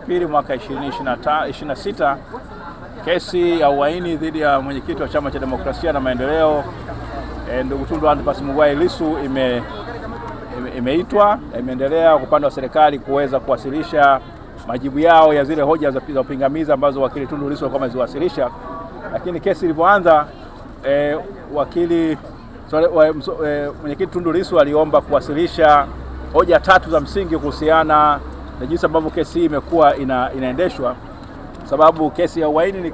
pili mwaka 2026 kesi ya uhaini dhidi ya mwenyekiti wa Chama cha Demokrasia na Maendeleo ndugu Tundu Antipas Mughwai Lissu imeitwa. Imeendelea kwa upande wa serikali kuweza kuwasilisha majibu yao ya zile hoja za upingamizi ambazo wakili Tundu Lissu alikuwa ameziwasilisha. Lakini kesi ilipoanza mwenyekiti Tundu Lissu aliomba kuwasilisha hoja 3 za msingi kuhusiana na jinsi ambavyo kesi hii imekuwa inaendeshwa, sababu kesi ya uhaini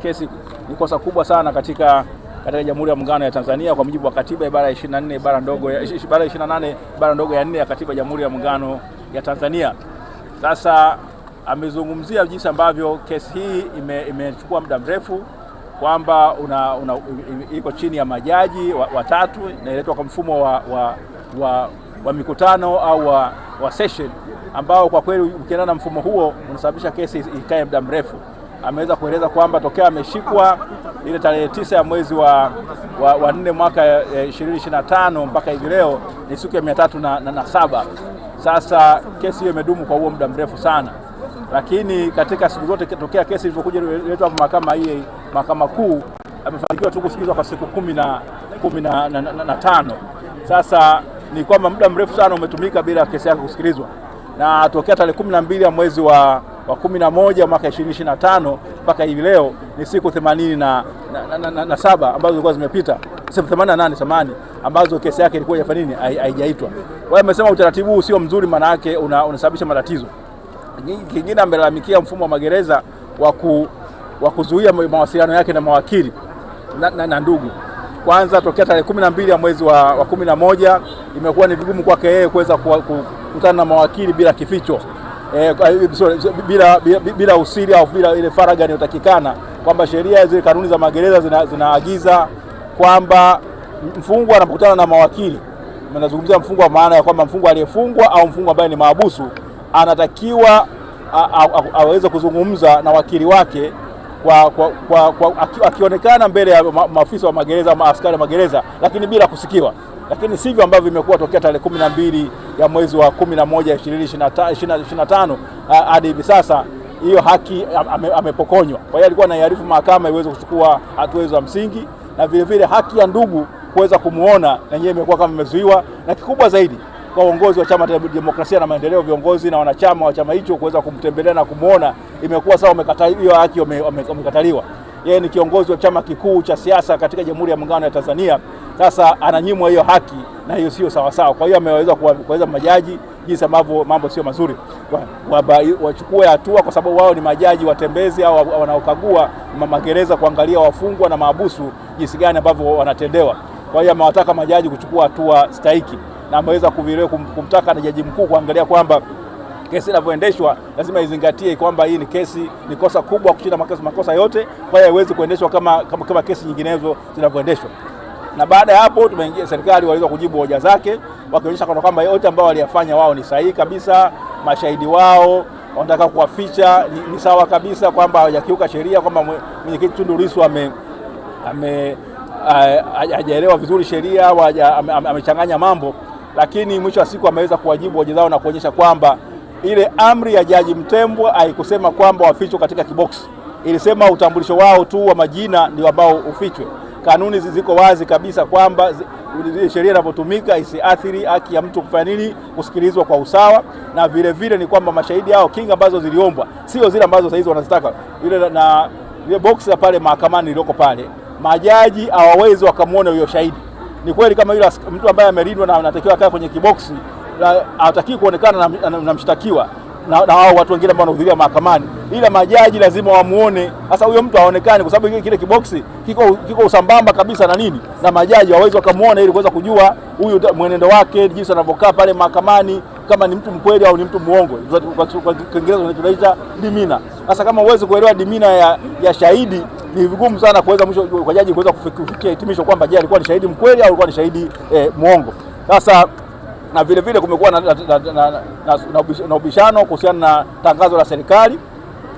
ni kosa kubwa sana katika Jamhuri ya Muungano ya Tanzania kwa mujibu wa katiba ibara ya 24 ibara ya 28 ibara ndogo ya 4 ya katiba ya Jamhuri ya Muungano ya Tanzania. Sasa amezungumzia jinsi ambavyo kesi hii imechukua muda mrefu, kwamba iko chini ya majaji watatu na inaletwa kwa mfumo wa mikutano au wa session, ambao kwa kweli ukienda na mfumo huo unasababisha kesi ikae muda mrefu. Ameweza kueleza kwamba tokea ameshikwa ile tarehe 9 ya mwezi wa 4 mwaka 2025 mpaka hivi leo ni siku ya 307. Sasa kesi hiyo imedumu kwa huo muda mrefu sana, lakini katika siku zote tokea kesi ilipokuja iletwa mahakama kuu amefanikiwa tu kusikizwa kwa siku 15. Sasa ni kwamba muda mrefu sana umetumika bila kesi yake kusikilizwa, na tokea tarehe 12 ya mwezi wa 11 mwaka 2025 mpaka hivi leo ni siku 87 ambazo zilikuwa zimepita, siku 88 samani, ambazo kesi yake ilikuwa haijaitwa. Wao wamesema utaratibu huu sio mzuri, maana yake unasababisha matatizo. Kingine amelalamikia mfumo wa magereza wa kuzuia mawasiliano yake na mawakili na ndugu. Kwanza tokea tarehe 12 ya mwezi wa 11 imekuwa ni vigumu kwake yeye kuweza kukutana na mawakili bila kificho, bila usiri au bila ile faragha inayotakikana, kwamba sheria zile kanuni za magereza zinaagiza kwamba mfungwa anapokutana na mawakili, tunazungumzia mfungwa maana ya kwamba mfungwa aliyefungwa au mfungwa ambaye ni mahabusu, anatakiwa aweze kuzungumza na wakili wake akionekana mbele ya maafisa wa magereza ama askari wa magereza, lakini bila kusikiwa. Lakini sivyo ambavyo imekuwa tokea tarehe 12 ya mwezi wa 11 2025 hadi hivi sasa. Hiyo haki amepokonywa. Kwa hiyo alikuwa anaiarifu mahakama iweze kuchukua hatua za msingi, na vile vile haki ya ndugu kuweza kumuona na yenyewe imekuwa kama imezuiwa, na kikubwa zaidi kwa uongozi wa Chama cha Demokrasia na Maendeleo, viongozi na wanachama wa chama hicho kuweza kumtembelea na kumuona, imekuwa sawa umekataliwa, haki umekataliwa. Yeye ni kiongozi wa chama kikuu cha siasa katika Jamhuri ya Muungano ya Tanzania. Sasa ananyimwa hiyo haki, na hiyo sio sawa sawa. Kwa hiyo ameweza kuweza majaji jinsi ambavyo mambo sio mazuri wachukue hatua, kwa sababu wao ni majaji watembezi au wanaokagua magereza kuangalia wafungwa na mahabusu jinsi gani ambavyo wanatendewa. Kwa hiyo amewataka majaji kuchukua hatua stahiki, na ameweza kumtaka na jaji mkuu kuangalia kwamba kesi inavyoendeshwa lazima izingatie kwamba hii ni kosa kubwa kushinda makosa yote, kwa hiyo haiwezi kuendeshwa kama kesi nyinginezo zinavyoendeshwa. Na baada ya hapo serikali waliweza kujibu hoja zake, wakionyesha kwamba yote ambao waliyafanya wao ni sahihi kabisa. Mashahidi wao wanataka kuwaficha ni sawa kabisa, kwamba hawajakiuka sheria, kwamba mwenyekiti Tundu Lissu hajaelewa vizuri sheria, amechanganya mambo. Lakini mwisho wa siku ameweza kuwajibu hoja zao na kuonyesha kwamba ile amri ya Jaji Mtembwa haikusema kwamba wafichwe katika kiboksi, ilisema utambulisho wao tu wa majina ndio ambao ufichwe. Kanuni ziko wazi kabisa kwamba sheria inapotumika isiathiri haki ya mtu kufanya nini, kusikilizwa kwa usawa. Na vile vile ni kwamba mashahidi hao, kinga ambazo ziliombwa sio zile ambazo sasa hizo wanazitaka, ile box ya pale mahakamani iliyoko pale, majaji hawawezi wakamuona huyo shahidi. Ni kweli kama yule mtu ambaye amelindwa na anatakiwa akae kwenye kiboksi, hataki kuonekana na mshtakiwa na hao watu wengine ambao wanahudhuria mahakamani, ila majaji lazima wamuone. Sasa huyo mtu aonekane, kwa sababu kile kiboksi kiko usambamba kabisa na majaji hawawezi wakamuona, ili kuweza kujua huyu mwenendo wake, jinsi anavyokaa pale mahakamani, kama ni mtu mkweli au ni mtu muongo. Kwa Kiingereza tunaita demeanor. Sasa kama huwezi kuelewa demeanor ya shahidi, ni vigumu sana kuweza mwisho kwa jaji kuweza kufikia hitimisho kwamba je, alikuwa ni shahidi mkweli au alikuwa ni shahidi muongo. Sasa na vile vile kumekuwa na ubishano kuhusiana na tangazo la serikali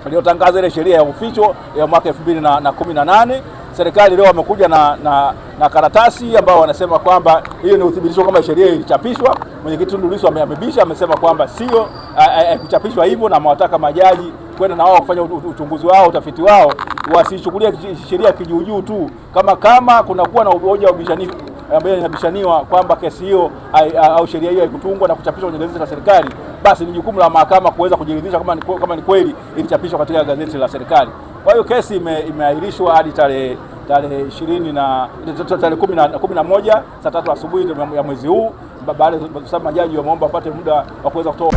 iliyotangaza ile sheria ya uficho ya mwaka 2018. Serikali leo wamekuja na karatasi ambao wanasema kwamba hiyo ni uthibitisho kwamba sheria ilichapishwa. Mwenyekiti Tundu Lissu amebisha, amesema kwamba sio kuchapishwa hivyo, na amewataka majaji kwenda na wao kufanya uchunguzi wao, utafiti wao, wasichukulia sheria kijuujuu tu. Kama kunakuwa na hoja ambayo inabishaniwa kwamba kesi hiyo au sheria hiyo haikutungwa na kuchapishwa kwenye gazeti la serikali, basi ni jukumu la mahakama kuweza kujiridhisha kama ni kweli ilichapishwa katika gazeti la serikali. Kwa hiyo kesi imeahirishwa hadi tarehe 11 saa 3 asubuhi ya mwezi huu, baada ya majaji wameomba wapate muda wa kuweza kutoa